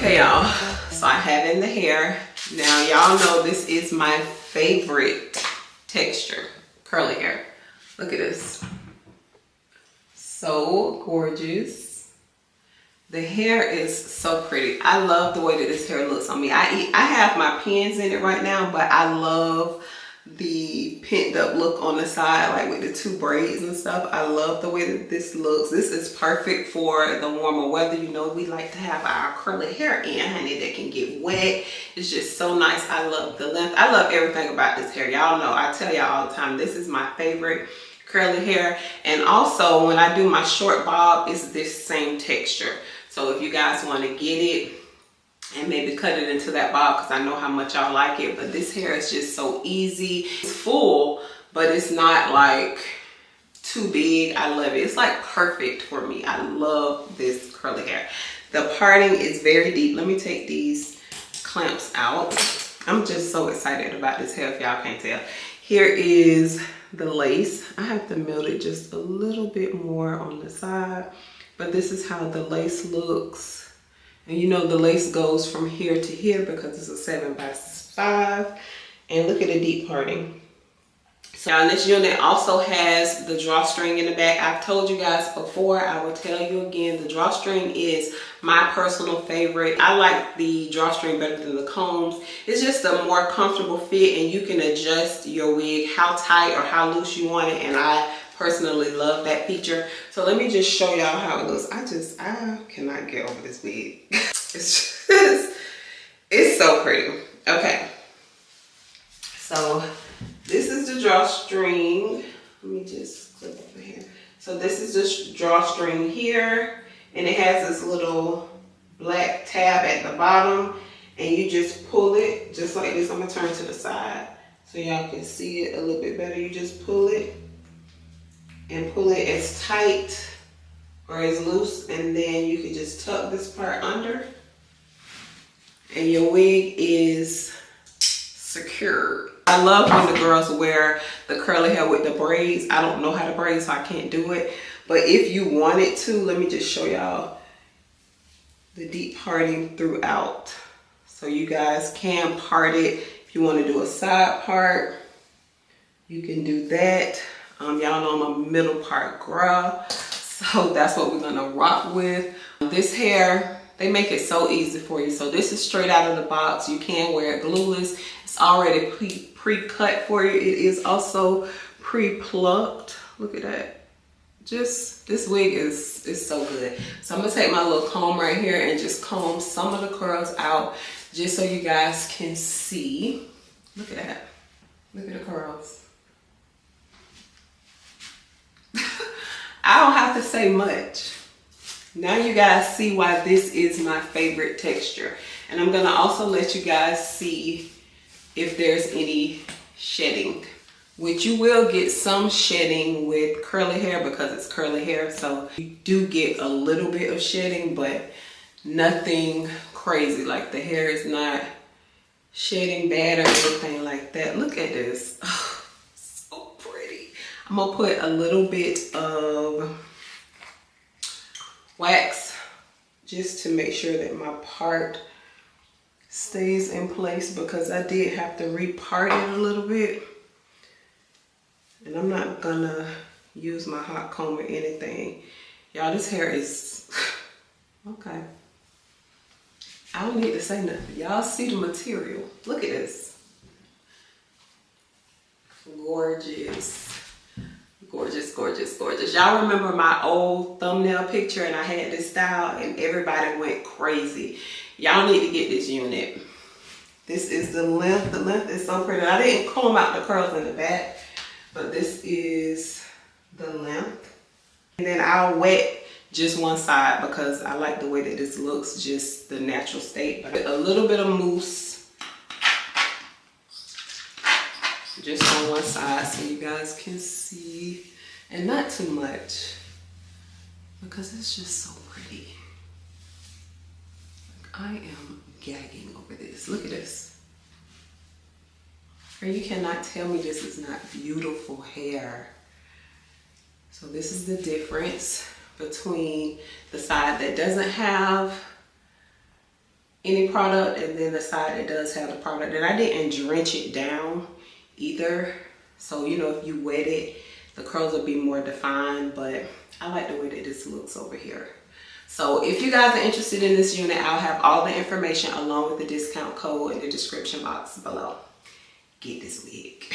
Okay, y'all, so I have in the hair. Now, y'all know this is my favorite texture, curly hair. Look at this. So gorgeous. The hair is so pretty. I love the way that this hair looks on me. I have my pins in it right now, but I love the pent up look on the side, like with the 2 braids and stuff. I love the way that this looks. This is perfect for the warmer weather. You know, we like to have our curly hair in, honey, that can get wet. It's just so nice. I love the length. I love everything about this hair. Y'all know, I tell y'all all the time, this is my favorite curly hair. And also when I do my short bob, it's this same texture. So if you guys want to get it and maybe cut it into that bob, because I know how much y'all like it, but this hair is just so easy. It's full, but it's not like too big. I love it. It's like perfect for me. I love this curly hair. The parting is very deep. Let me take these clamps out. I'm just so excited about this hair, if y'all can't tell. Here is the lace. I have to melt it just a little bit more on the side, but this is how the lace looks. And you know, the lace goes from here to here because it's a 7 by 5. And look at the deep parting. So now this unit also has the drawstring in the back. I've told you guys before, I will tell you again, the drawstring is my personal favorite. I like the drawstring better than the combs. It's just a more comfortable fit, and you can adjust your wig how tight or how loose you want it. And I personally love that feature. So let me just show y'all how it looks. I cannot get over this wig. It's so pretty. Okay, so this is the drawstring. Let me just clip over here. So this is the drawstring here, and it has this little black tab at the bottom, and you just pull it just like this. I'm gonna turn to the side so y'all can see it a little bit better. You just pull it and pull it as tight or as loose, and then you can just tuck this part under, and your wig is secure. I love when the girls wear the curly hair with the braids. I don't know how to braid, so I can't do it. But if you wanted to, let me just show y'all the deep parting throughout. So you guys can part it. If you want to do a side part, you can do that. Y'all know I'm a middle part girl, so that's what we're gonna rock with. This hair, they make it so easy for you. So this is straight out of the box. You can wear it glueless. It's already pre-cut for you. It is also pre-plucked. Look at that. Just, this wig is so good. So I'm gonna take my little comb right here and just comb some of the curls out just so you guys can see. Look at that. Look at the curls. I don't have to say much. Now you guys see why this is my favorite texture. And I'm gonna also let you guys see if there's any shedding, which you will get some shedding with curly hair because it's curly hair. So you do get a little bit of shedding, but nothing crazy. Like the hair is not shedding bad or anything like that. Look at this. Oh, so pretty. I'm gonna put a little bit of wax just to make sure that my part stays in place, because I did have to repart it a little bit. And I'm not gonna use my hot comb or anything. Y'all, this hair is okay. I don't need to say nothing. Y'all see the material. Look at this. Gorgeous. Gorgeous, gorgeous, gorgeous. Y'all remember my old thumbnail picture and I had this style and everybody went crazy. Y'all need to get this unit. This is the length. The length is so pretty. I didn't comb out the curls in the back, but this is the length. And then I'll wet just one side because I like the way that this looks, just the natural state. But a little bit of mousse just on one side so you guys can see, and not too much because it's just so pretty. Like, I am gagging over this. Look at this. Girl, you cannot tell me this is not beautiful hair. So this is the difference between the side that doesn't have any product, and then the side it does have the product. And I didn't drench it down either, so you know, if you wet it, the curls will be more defined. But I like the way that this looks over here. So if you guys are interested in this unit, I'll have all the information along with the discount code in the description box below. Get this wig.